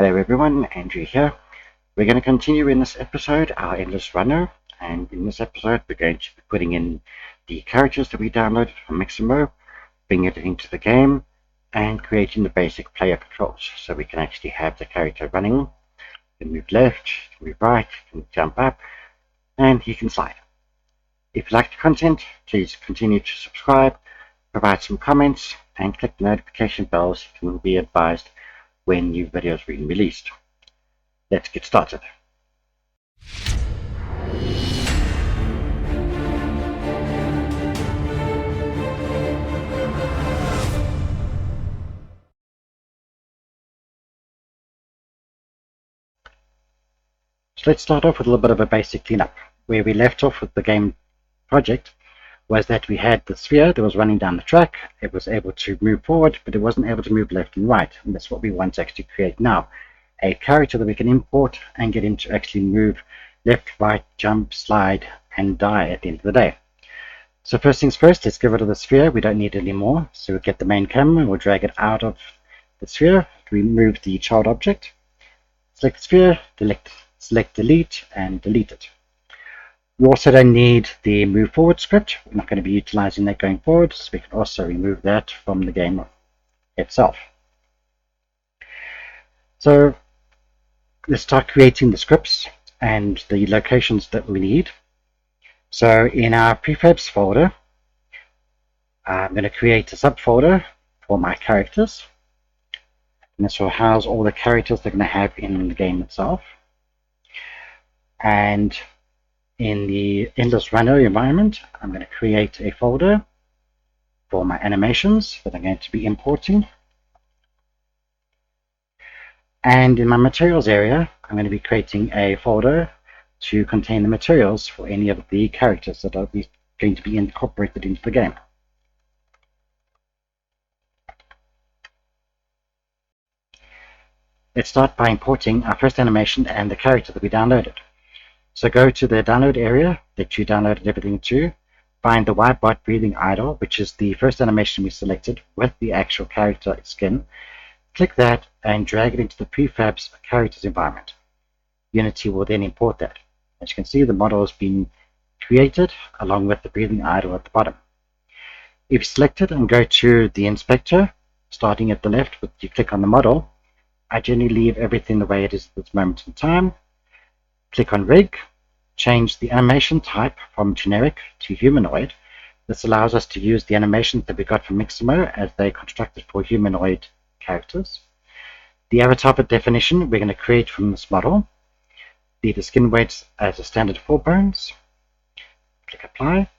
Hello everyone, Andrew here. We're going to continue in this episode our Endless Runner, and in this episode we're going to be putting in the characters that we downloaded from Mixamo, bringing it into the game, and creating the basic player controls. So we can actually have the character running, you can move left, you can move right, you can jump up, and you can slide. If you like the content, please continue to subscribe, provide some comments, and click the notification bell so you can be advised when new videos are being released. Let's get started. So let's start off with a little bit of a basic cleanup. Where we left off with the game project was that we had the sphere that was running down the track. It was able to move forward, but it wasn't able to move left and right. And that's what we want to actually create now. A character that we can import and get him to actually move left, right, jump, slide, and die at the end of the day. So first things first, let's get rid of the sphere. We don't need it anymore. So we'll get the main camera, we'll drag it out of the sphere, remove the child object, select the sphere, select delete, and delete it. We also don't need the move forward script. We're not going to be utilizing that going forward, so we can also remove that from the game itself. So let's start creating the scripts and the locations that we need. So in our prefabs folder, I'm going to create a subfolder for my characters. And this will house all the characters they're going to have in the game itself. And in the Endless Runner environment, I'm going to create a folder for my animations that I'm going to be importing. And in my materials area, I'm going to be creating a folder to contain the materials for any of the characters that are going to be incorporated into the game. Let's start by importing our first animation and the character that we downloaded. So go to the download area that you downloaded everything to, find the Whitebot Breathing Idol, which is the first animation we selected with the actual character skin. Click that and drag it into the prefabs characters environment. Unity will then import that. As you can see, the model has been created along with the breathing idol at the bottom. If you select it and go to the inspector, starting at the left, you click on the model. I generally leave everything the way it is at this moment in time. Click on rig, change the animation type from generic to humanoid. This allows us to use the animations that we got from Mixamo as they constructed for humanoid characters. The avatar definition we're going to create from this model. Leave the skin weights as a standard 4 bones. Click apply.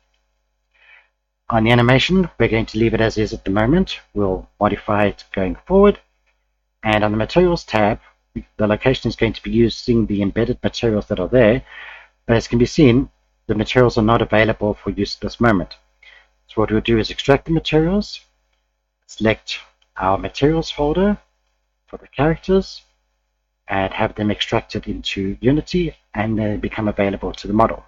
On the animation, we're going to leave it as is at the moment. We'll modify it going forward. And on the materials tab, the location is going to be using the embedded materials that are there. But as can be seen, the materials are not available for use at this moment. So what we'll do is extract the materials, select our materials folder for the characters, and have them extracted into Unity, and then become available to the model.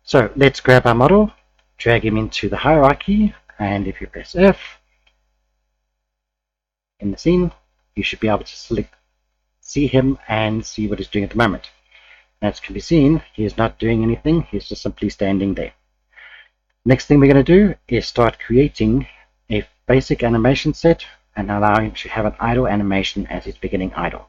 So let's grab our model, drag him into the hierarchy, and if you press F in the scene, you should be able to see him and see what he's doing at the moment. As can be seen, he is not doing anything, he's just simply standing there. Next thing we're going to do is start creating a basic animation set and allow him to have an idle animation as his beginning idle.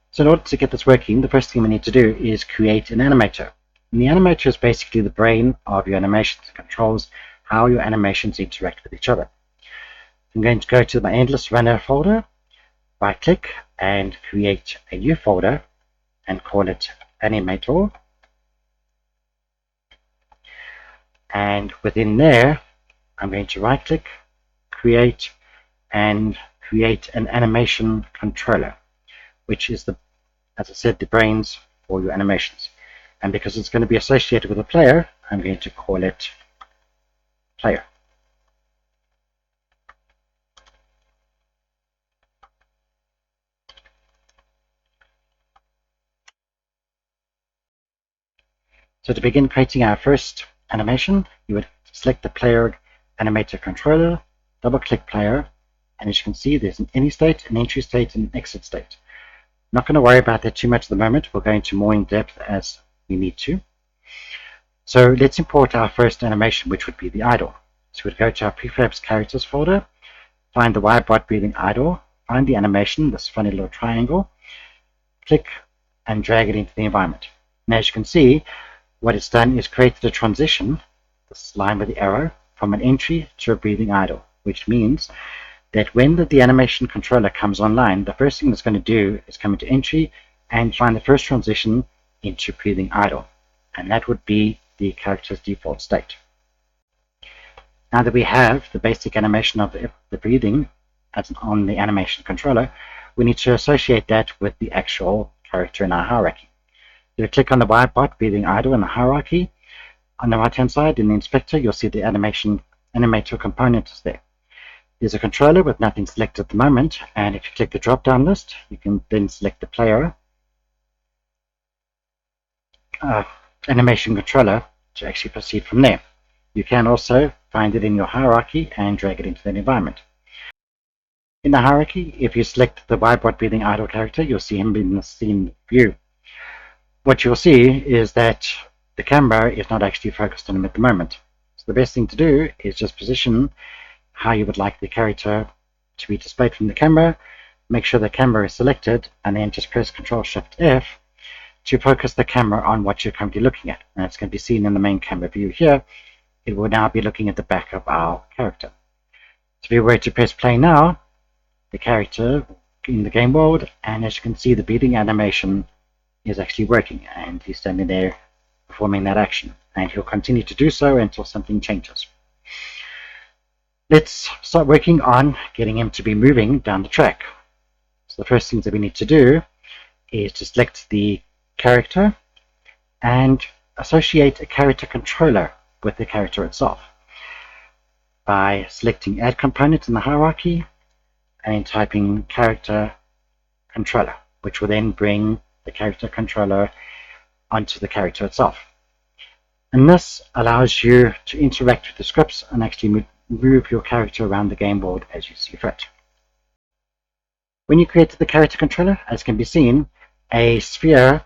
So in order to get this working, the first thing we need to do is create an animator. And the animator is basically the brain of your animations. It controls how your animations interact with each other. I'm going to go to my Endless Runner folder, right click and create a new folder and call it Animator. And within there, I'm going to right click, create an animation controller, which is as I said, the brains for your animations. And because it's going to be associated with a player, I'm going to call it player. So to begin creating our first animation, you would select the player animator controller, double click player, And as you can see, there's an any state, an entry state, and an exit state. Not going to worry about that too much at the moment. We'll go into more in depth as we need to. So let's import our first animation, which would be the idle. So we'd go to our prefabs characters folder, find the Ybot breathing idle, find the animation, this funny little triangle, click and drag it into the environment. And as you can see, what it's done is created a transition, this line with the arrow, from an entry to a breathing idle, which means that when the animation controller comes online, the first thing it's going to do is come into entry and find the first transition into breathing idle. And that would be the character's default state. Now that we have the basic animation of the breathing as on the animation controller, we need to associate that with the actual character in our hierarchy. You click on the Ybot breathing idle in the hierarchy. On the right hand side in the inspector, you'll see the animator component is there. There's a controller with nothing selected at the moment, and if you click the drop down list, you can then select the player animation controller to actually proceed from there. You can also find it in your hierarchy and drag it into that environment. In the hierarchy, if you select the Ybot breathing idle character, you'll see him in the scene view. What you'll see is that the camera is not actually focused on him at the moment. So the best thing to do is just position how you would like the character to be displayed from the camera, make sure the camera is selected, and then just press Ctrl-Shift-F to focus the camera on what you're currently looking at. And it's going to be seen in the main camera view here. It will now be looking at the back of our character. So if we were to press play now, the character in the game world, and as you can see, the breathing animation is actually working, and he's standing there performing that action, and he'll continue to do so until something changes. Let's start working on getting him to be moving down the track. So the first things that we need to do is to select the character and associate a character controller with the character itself by selecting add component in the hierarchy and typing character controller, which will then bring the character controller onto the character itself. And this allows you to interact with the scripts and actually move your character around the game board as you see fit. When you create the character controller, as can be seen, a sphere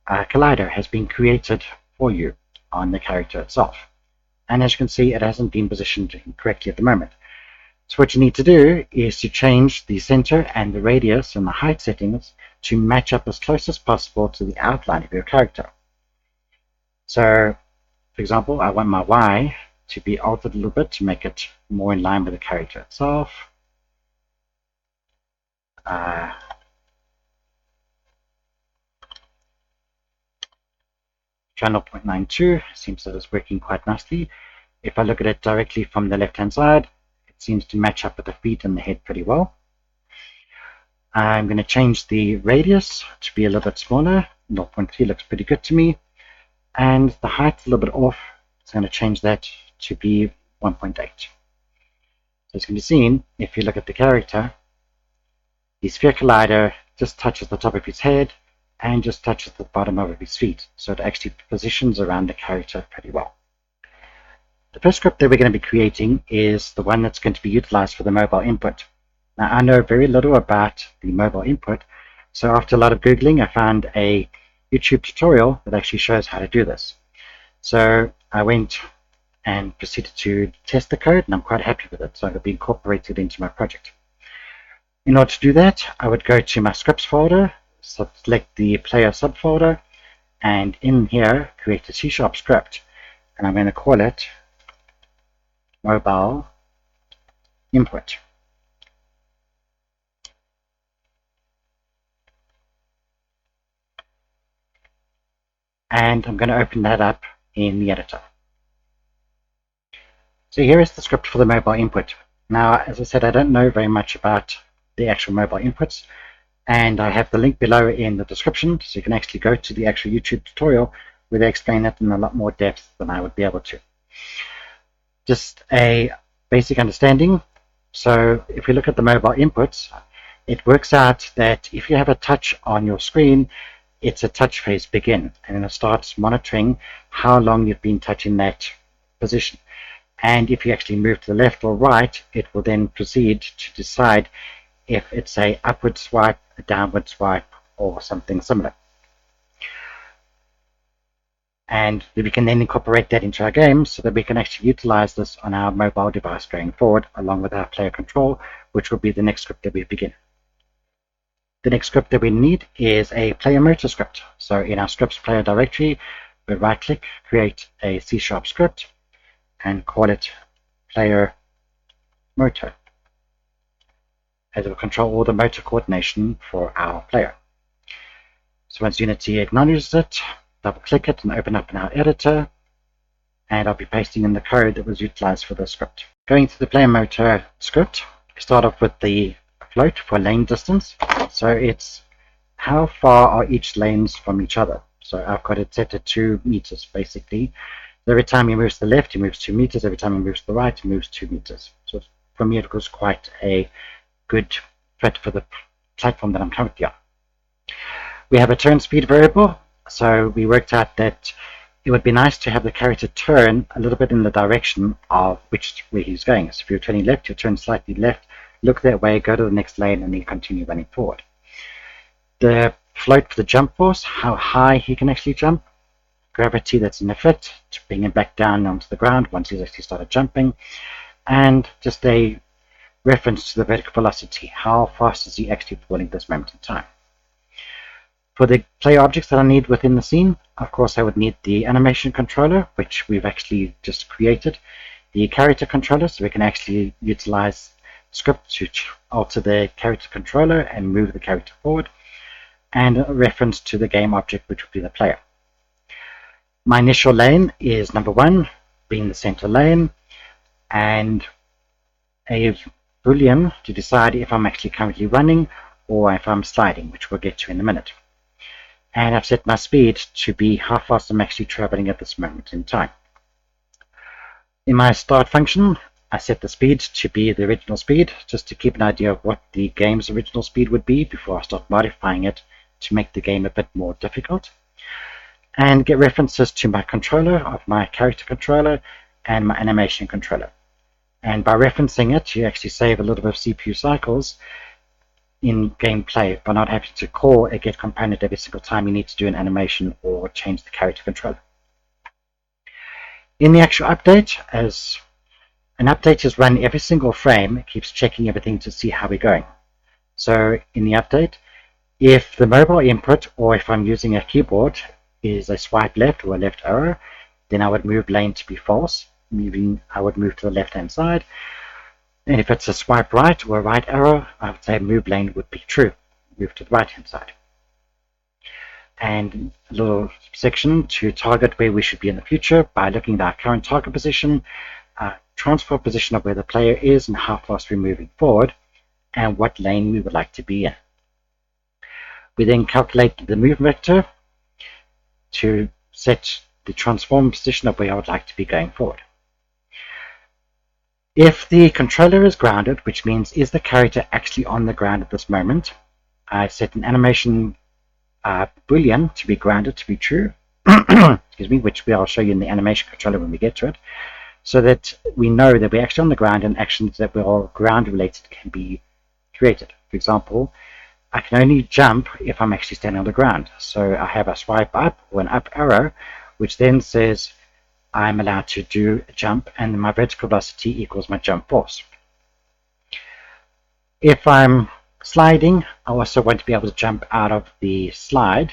collider has been created for you on the character itself. And as you can see, it hasn't been positioned correctly at the moment. So what you need to do is to change the center and the radius and the height settings to match up as close as possible to the outline of your character. So, for example, I want my Y to be altered a little bit to make it more in line with the character itself. Channel 0.92 seems that it's working quite nicely. If I look at it directly from the left hand side, it seems to match up with the feet and the head pretty well. I'm going to change the radius to be a little bit smaller. 0.3 looks pretty good to me. And the height a little bit off. It's going to change that to be 1.8. So as can be seen, if you look at the character, the sphere collider just touches the top of his head and just touches the bottom of his feet. So it actually positions around the character pretty well. The first script that we're going to be creating is the one that's going to be utilized for the mobile input. Now, I know very little about the mobile input, so after a lot of Googling, I found a YouTube tutorial that actually shows how to do this. So I went and proceeded to test the code, and I'm quite happy with it, so it'll be incorporated into my project. In order to do that, I would go to my scripts folder, select the player subfolder, and in here, create a C# script, and I'm going to call it mobile input. And I'm going to open that up in the editor. So here is the script for the mobile input. Now, as I said, I don't know very much about the actual mobile inputs, and I have the link below in the description, so you can actually go to the actual YouTube tutorial where they explain it in a lot more depth than I would be able to. Just a basic understanding. So if we look at the mobile inputs, it works out that if you have a touch on your screen, it's a touch phase begin, and then it starts monitoring how long you've been touching that position. And if you actually move to the left or right, it will then proceed to decide if it's a upward swipe, a downward swipe, or something similar. And we can then incorporate that into our game so that we can actually utilize this on our mobile device going forward, along with our player control, which will be the next script that we begin. The next script that we need is a player motor script. So in our scripts player directory, we right click, create a C# script, and call it player motor, as it will control all the motor coordination for our player. So once Unity acknowledges it, double click it and open up in our editor, and I'll be pasting in the code that was utilized for the script. Going to the player motor script, we start off with the float for lane distance. So it's how far are each lanes from each other. So I've got it set at 2 meters basically. Every time he moves to the left, he moves 2 meters. Every time he moves to the right, he moves 2 meters. So for me, it was quite a good fit for the platform that I'm currently on. We have a turn speed variable. So we worked out that it would be nice to have the character turn a little bit in the direction of where he's going. So if you're turning left, you turn slightly left, look that way, go to the next lane, and then continue running forward. The float for the jump force, how high he can actually jump. Gravity that's in effect to bring him back down onto the ground once he's actually started jumping. And just a reference to the vertical velocity. How fast is he actually falling at this moment in time? For the player objects that I need within the scene, of course I would need the animation controller, which we've actually just created, the character controller, so we can actually utilize script to alter the character controller and move the character forward, and a reference to the game object, which would be the player. My initial lane is number 1, being the center lane, and a boolean to decide if I'm actually currently running or if I'm sliding, which we'll get to in a minute. And I've set my speed to be how fast I'm actually traveling at this moment in time. In my start function, I set the speed to be the original speed, just to keep an idea of what the game's original speed would be before I start modifying it to make the game a bit more difficult. And get references to my controller, of my character controller, and my animation controller. And by referencing it, you actually save a little bit of CPU cycles in gameplay by not having to call a get component every single time you need to do an animation or change the character controller. In the actual update, as an update is run every single frame, it keeps checking everything to see how we're going. So in the update, if the mobile input, or if I'm using a keyboard, is a swipe left or a left arrow, then I would move lane to be false, meaning I would move to the left hand side. And if it's a swipe right or a right arrow, I would say move lane would be true, move to the right hand side. And a little section to target where we should be in the future by looking at our current target position, transfer position of where the player is and how fast we're moving forward, and what lane we would like to be in. We then calculate the move vector to set the transform position of where I would like to be going forward. If the controller is grounded, which means is the character actually on the ground at this moment, I set an animation boolean to be grounded to be true, excuse me, which I'll show you in the animation controller when we get to it, so that we know that we're actually on the ground and actions that were ground related can be created. For example, I can only jump if I'm actually standing on the ground. So I have a swipe up or an up arrow, which then says I'm allowed to do a jump, and my vertical velocity equals my jump force. If I'm sliding, I also want to be able to jump out of the slide,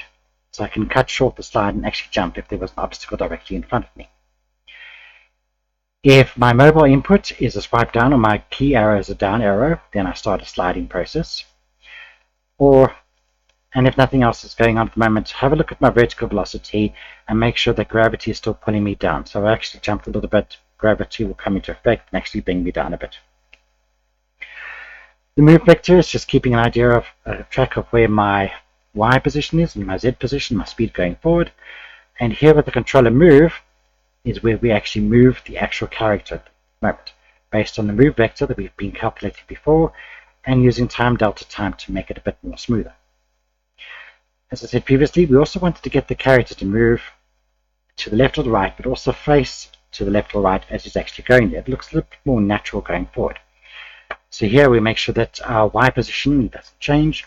so I can cut short the slide and actually jump if there was an obstacle directly in front of me. If my mobile input is a swipe down or my key arrow is a down arrow, then I start a sliding process. And if nothing else is going on at the moment, have a look at my vertical velocity and make sure that gravity is still pulling me down. So I actually jumped a little bit, gravity will come into effect and actually bring me down a bit. The move vector is just keeping an idea of track of where my Y position is and my Z position, my speed going forward. And here with the controller move is where we actually move the actual character at the moment, based on the move vector that we've been calculating before, and using time delta time to make it a bit more smoother. As I said previously, we also wanted to get the character to move to the left or the right, but also face to the left or right as he's actually going there. It looks a little bit more natural going forward. So here we make sure that our Y position doesn't change,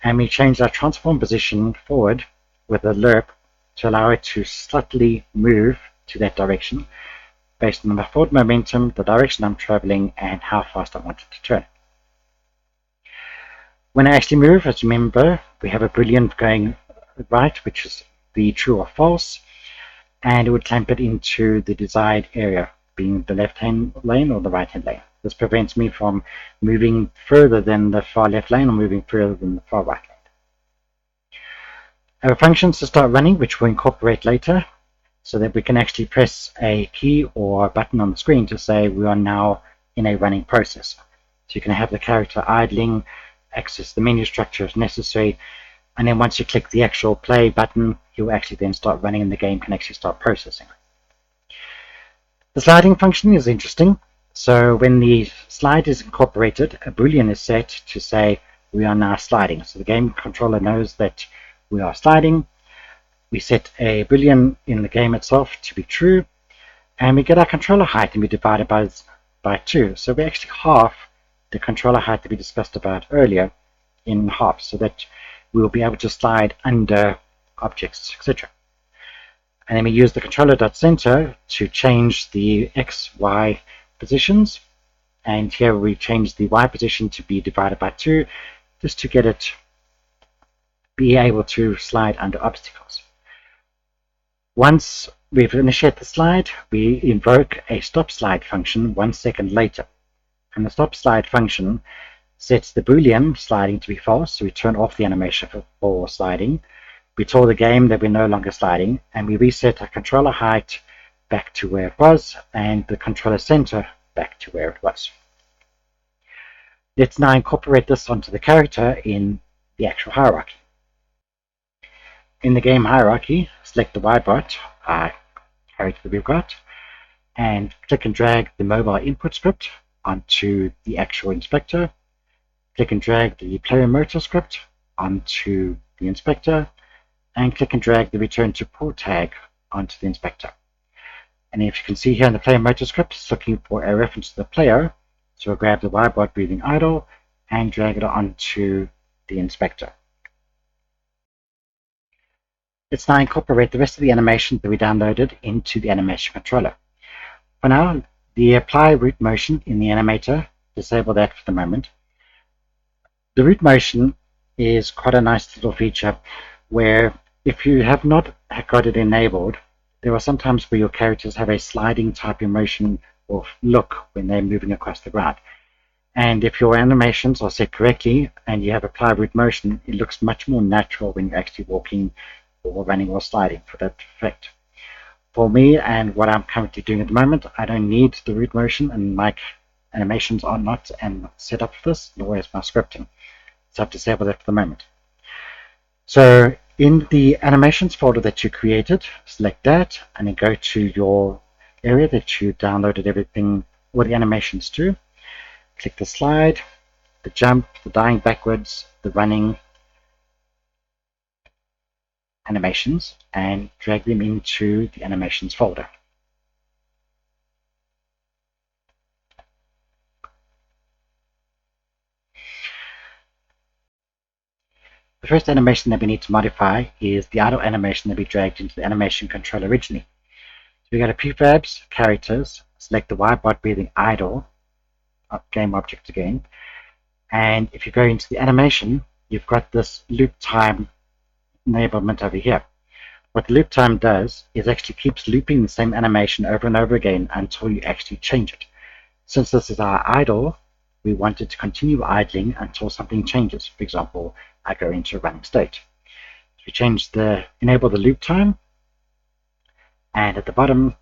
and we change our transform position forward with a lerp to allow it to slightly move to that direction based on the forward momentum, the direction I'm traveling, and how fast I want it to turn. When I actually move, as you remember, we have a boolean going right, which is the true or false, and it would clamp it into the desired area, being the left-hand lane or the right-hand lane. This prevents me from moving further than the far left lane or moving further than the far right lane. Our functions to start running, which we'll incorporate later, so that we can actually press a key or a button on the screen to say we are now in a running process. So you can have the character idling, access the menu structure if necessary, and then once you click the actual play button, you'll actually then start running and the game can actually start processing. The sliding function is interesting. So when the slide is incorporated, a boolean is set to say we are now sliding. So the game controller knows that we are sliding. We set a boolean in the game itself to be true, and we get our controller height and we divide it by 2. So we actually half the controller height that we discussed about earlier in half, so that we will be able to slide under objects, etc. And then we use the controller.center to change the X, Y positions, and here we change the Y position to be divided by 2, just to get it be able to slide under obstacles. Once we've initiated the slide, we invoke a stop slide function 1 second later. And the stop slide function sets the boolean sliding to be false, so we turn off the animation for sliding. We tell the game that we're no longer sliding, and we reset our controller height back to where it was, and the controller center back to where it was. Let's now incorporate this onto the character in the actual hierarchy. In the game hierarchy, select the Y-bot character that we've got, and click and drag the mobile input script onto the actual inspector. Click and drag the player motor script onto the inspector, and click and drag the return to port tag onto the inspector. And if you can see here in the player motor script, it's looking for a reference to the player, so we'll grab the Y-bot breathing idle and drag it onto the inspector. Let's now incorporate the rest of the animation that we downloaded into the animation controller. For now, the apply root motion in the animator, disable that for the moment. The root motion is quite a nice little feature where if you have not got it enabled, there are some times where your characters have a sliding type of motion or look when they're moving across the ground. And if your animations are set correctly and you have apply root motion, it looks much more natural when you're actually walking or running or sliding for that effect. For me and what I'm currently doing at the moment, I don't need the root motion, and my animations are not set up for this, nor is my scripting. So I've disabled that for the moment. So in the animations folder that you created, select that and then go to your area that you downloaded everything, all the animations to. Click the slide, the jump, the dying backwards, the running animations, and drag them into the animations folder. The first animation that we need to modify is the idle animation that we dragged into the animation controller originally. So we go to prefabs, characters, select the Y-bot breathing idle, game object again, and if you go into the animation, you've got this loop time enablement over here. What the loop time does is actually keeps looping the same animation over and over again until you actually change it. Since this is our idle, we want it to continue idling until something changes. For example, I go into a running state. So we enable the loop time, and at the bottom,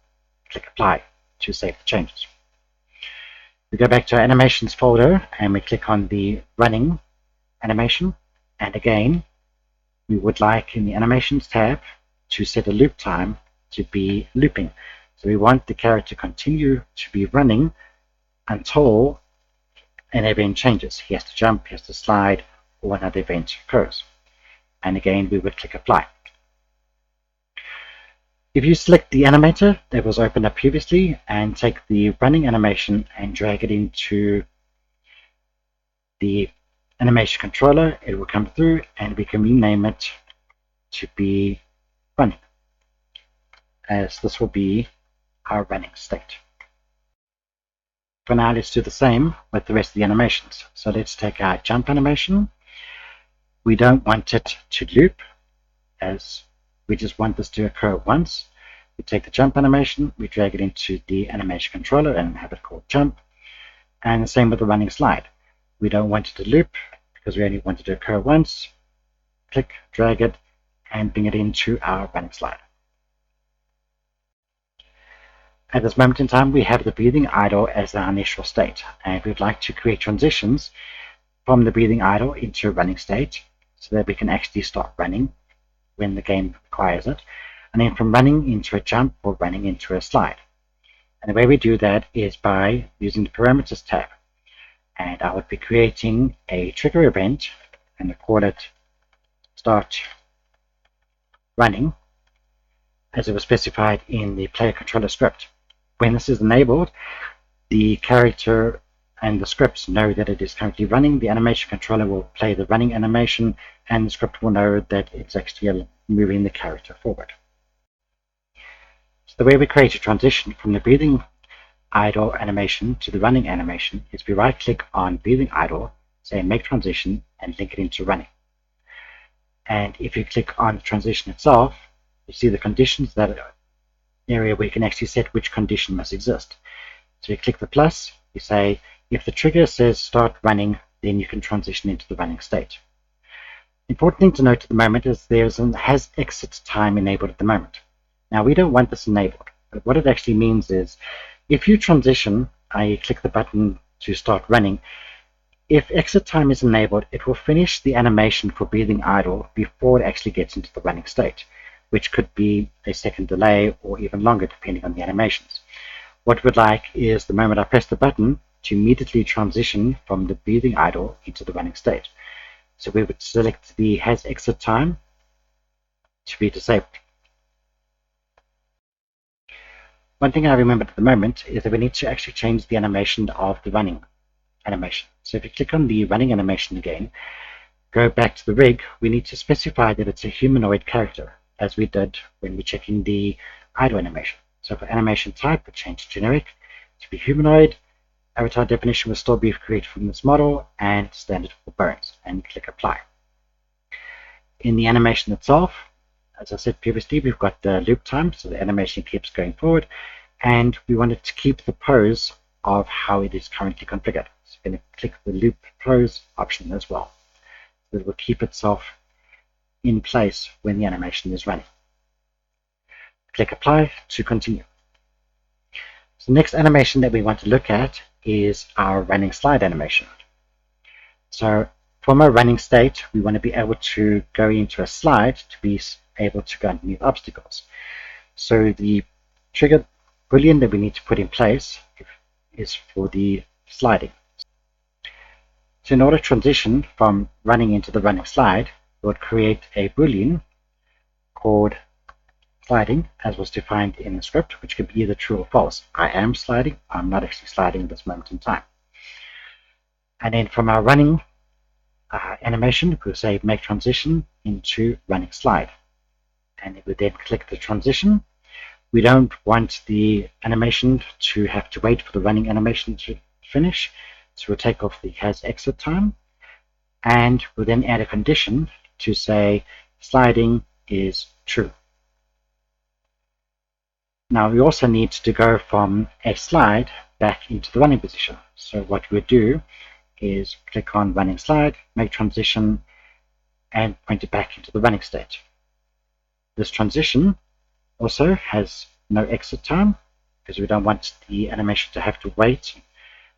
click apply to save the changes. We go back to our animations folder and we click on the running animation, and again, we would like in the animations tab to set a loop time to be looping. So we want the character to continue to be running until an event changes. He has to jump, he has to slide, or another event occurs. And again, we would click apply. If you select the animator that was opened up previously and take the running animation and drag it into the animation controller, it will come through and we can rename it to be running, as this will be our running state. For now, let's do the same with the rest of the animations. So let's take our jump animation. We don't want it to loop, as we just want this to occur once. We take the jump animation, we drag it into the animation controller and have it called jump. And the same with the running slide. We don't want it to loop because we only want it to occur once. Click, drag it, and bring it into our running slide. At this moment in time, we have the breathing idle as our initial state, and we'd like to create transitions from the breathing idle into a running state so that we can actually start running when the game requires it, and then from running into a jump or running into a slide. And the way we do that is by using the parameters tab. And I would be creating a trigger event and I call it start running, as it was specified in the player controller script. When this is enabled, the character and the scripts know that it is currently running. The animation controller will play the running animation and the script will know that it's actually moving the character forward. So the way we create a transition from the breathing idle animation to the running animation is we right click on breathing idle, say make transition, and link it into running. And if you click on the transition itself, you see the conditions, that area where you can actually set which condition must exist. So you click the plus, you say if the trigger says start running, then you can transition into the running state. The important thing to note at the moment is there's an has exit time enabled at the moment. Now we don't want this enabled, but what it actually means is if you transition, I click the button to start running, if exit time is enabled, it will finish the animation for breathing idle before it actually gets into the running state, which could be a second delay or even longer depending on the animations. What we'd like is the moment I press the button to immediately transition from the breathing idle into the running state. So we would select the has exit time to be disabled. One thing I remember at the moment is that we need to actually change the animation of the running animation. So if you click on the running animation again, go back to the rig, we need to specify that it's a humanoid character, as we did when we're checking the idle animation. So for animation type, we change generic to be humanoid. Avatar definition will still be created from this model and standard for bones, and click apply. In the animation itself, as I said previously, we've got the loop time, so the animation keeps going forward, and we want it to keep the pose of how it is currently configured. So we're going to click the loop pose option as well. So it will keep itself in place when the animation is running. Click apply to continue. So the next animation that we want to look at is our running slide animation. So from a running state, we want to be able to go into a slide to be able to go underneath obstacles. So the trigger boolean that we need to put in place is for the sliding. So in order to transition from running into the running slide, we would create a boolean called sliding, as was defined in the script, which could be either true or false. I am sliding, I'm not actually sliding at this moment in time. And then from our running animation, we'll say make transition into running slide. And if we then click the transition, we don't want the animation to have to wait for the running animation to finish. So we'll take off the has exit time, and we'll then add a condition to say sliding is true. Now we also need to go from a slide back into the running position. So what we'll do is click on running slide, make transition, and point it back into the running state. This transition also has no exit time because we don't want the animation to have to wait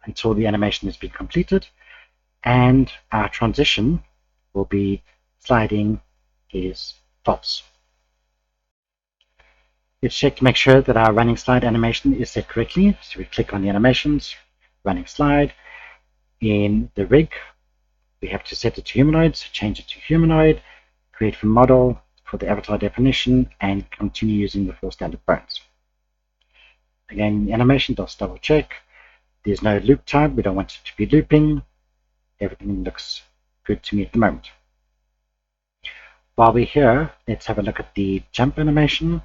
until the animation has been completed, and our transition will be sliding is false. Let's check to make sure that our running slide animation is set correctly. So we click on the animations, running slide. In the rig, we have to set it to humanoid, so change it to humanoid, create from model, for the avatar definition and continue using the 4 standard bones. Again, animation, just double check. There's no loop time, we don't want it to be looping. Everything looks good to me at the moment. While we're here, let's have a look at the jump animation.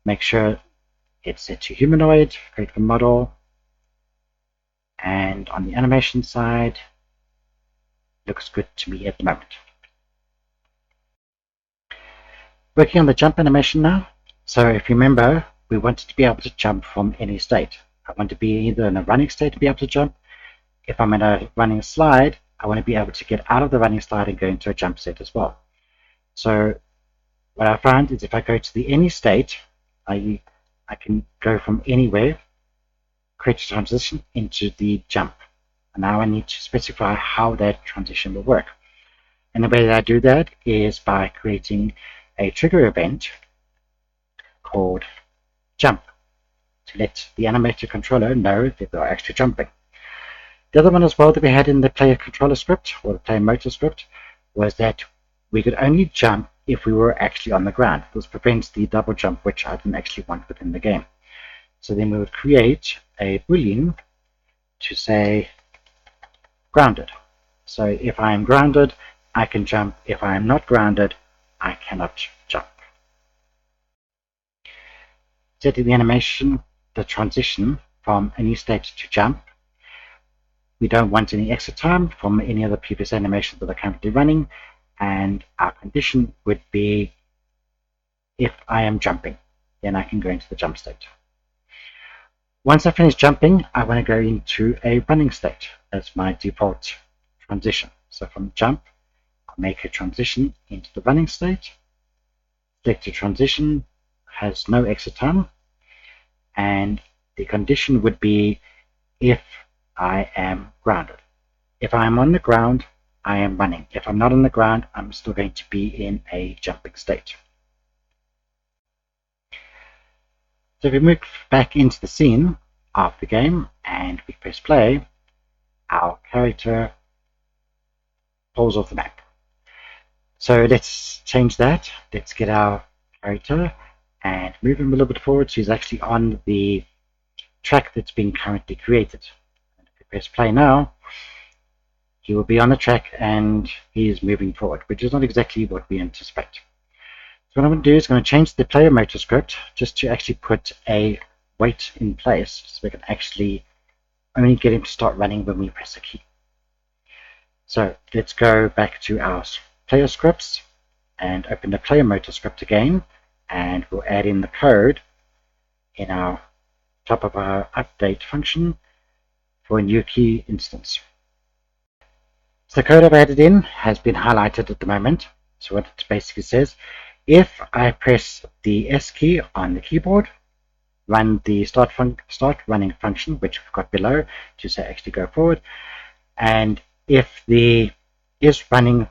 Make sure it's set to humanoid, create the model. And on the animation side, looks good to me at the moment. Working on the jump animation now. So if you remember, we wanted to be able to jump from any state. I want to be either in a running state to be able to jump. If I'm in a running slide, I want to be able to get out of the running slide and go into a jump state as well. So what I found is if I go to the any state, I can go from anywhere, create a transition into the jump. And now I need to specify how that transition will work. And the way that I do that is by creating a trigger event called jump to let the animator controller know that they're actually jumping. The other one as well that we had in the player controller script, or the player motor script, was that we could only jump if we were actually on the ground. This prevents the double jump, which I didn't actually want within the game. So then we would create a boolean to say grounded. So if I am grounded, I can jump. If I am not grounded, I cannot jump. Setting the animation, the transition from any state to jump. We don't want any extra time from any of the previous animations that are currently running, and our condition would be if I am jumping, then I can go into the jump state. Once I finish jumping, I want to go into a running state as my default transition. So from jump, I'll make a transition into the running state. Select a transition, has no exit time, and the condition would be if I am grounded. If I am on the ground, I am running. If I'm not on the ground, I'm still going to be in a jumping state. So if we move back into the scene of the game and we press play, our character falls off the map. So let's change that. Let's get our character and move him a little bit forward so he's actually on the track that's being currently created. And if we press play now, he will be on the track and he is moving forward, which is not exactly what we anticipate. So what I'm going to do is going to change the player motor script just to actually put a wait in place so we can actually only get him to start running when we press a key. So let's go back to our player scripts and open the player motor script again, and we'll add in the code in our top of our update function for a new key instance. So the code I've added in has been highlighted at the moment. So what it basically says, if I press the S key on the keyboard, run the start running function, which we've got below to say actually go forward, and if the is running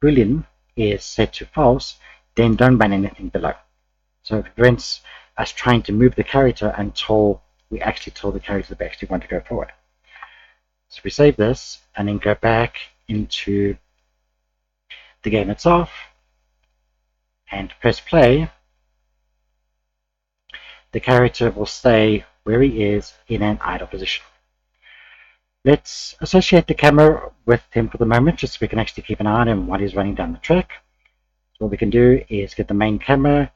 boolean is set to false, then don't run anything below. So it prevents us trying to move the character until we actually tell the character that we actually want to go forward. So we save this and then go back into the game itself and press play. The character will stay where he is in an idle position. Let's associate the camera with him for the moment, just so we can actually keep an eye on him while he's running down the track. So what we can do is get the main camera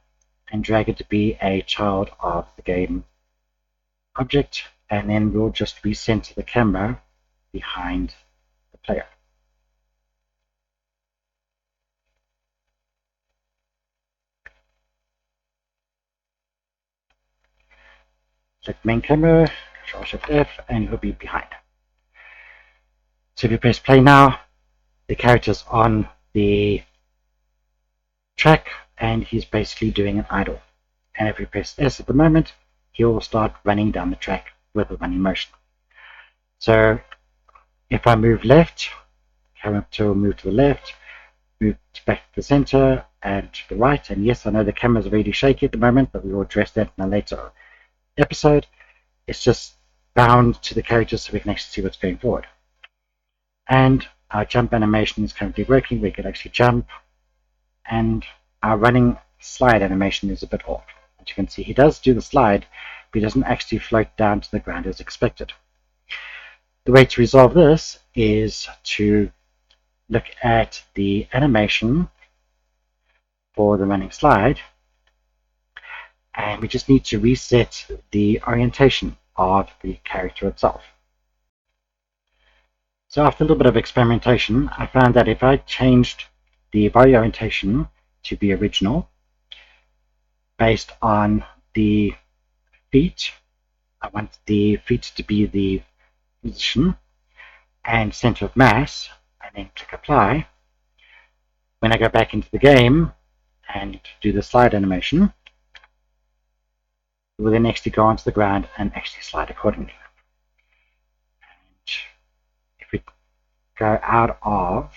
and drag it to be a child of the game object, and then we'll just recenter the camera behind the player. Select main camera, Control-Shift-F, and he'll be behind. So if you press play now, the character's on the track and he's basically doing an idle. And if you press S at the moment, he will start running down the track with a running motion. So if I move left, character will move to the left, move back to the center and to the right. And yes, I know the camera's really shaky at the moment, but we will address that in a later episode. It's just bound to the character so we can actually see what's going forward. And our jump animation is currently working. We can actually jump and our running slide animation is a bit off. As you can see, he does do the slide, but he doesn't actually float down to the ground as expected. The way to resolve this is to look at the animation for the running slide, and we just need to reset the orientation of the character itself. So after a little bit of experimentation, I found that if I changed the body orientation to be original based on the feet, I want the feet to be the position and center of mass, and then click apply. When I go back into the game and do the slide animation, it will then actually go onto the ground and actually slide accordingly. And if we go out of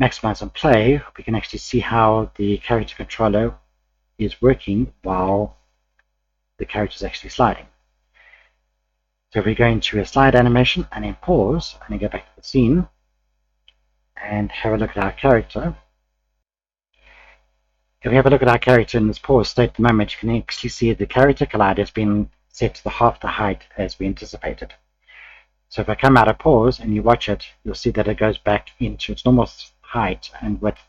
maximize and play, we can actually see how the character controller is working while the character is actually sliding. So if we go into a slide animation and then pause and then go back to the scene and have a look at our character. If we have a look at our character in this pause state at the moment, you can actually see the character collider has been set to the half the height as we anticipated. So if I come out of pause and you watch it, you'll see that it goes back into its normal height and width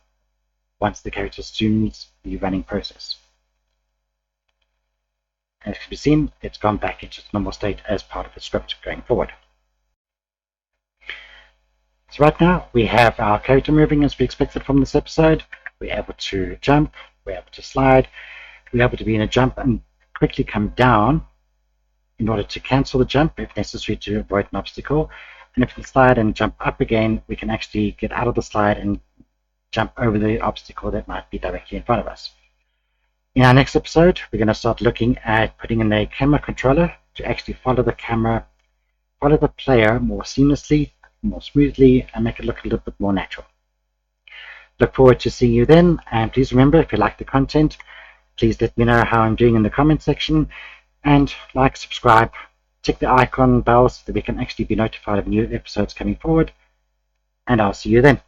once the character resumes the running process. As can be seen, it's gone back into its normal state as part of the script going forward. So right now we have our character moving as we expected from this episode. We're able to jump, we're able to slide, we're able to be in a jump and quickly come down in order to cancel the jump if necessary to avoid an obstacle. And if we slide and jump up again, we can actually get out of the slide and jump over the obstacle that might be directly in front of us. In our next episode, we're going to start looking at putting in a camera controller to actually follow the camera, follow the player more seamlessly, more smoothly, and make it look a little bit more natural. Look forward to seeing you then, and please remember, if you like the content, please let me know how I'm doing in the comment section, and like, subscribe, tick the icon bell so that we can actually be notified of new episodes coming forward, and I'll see you then.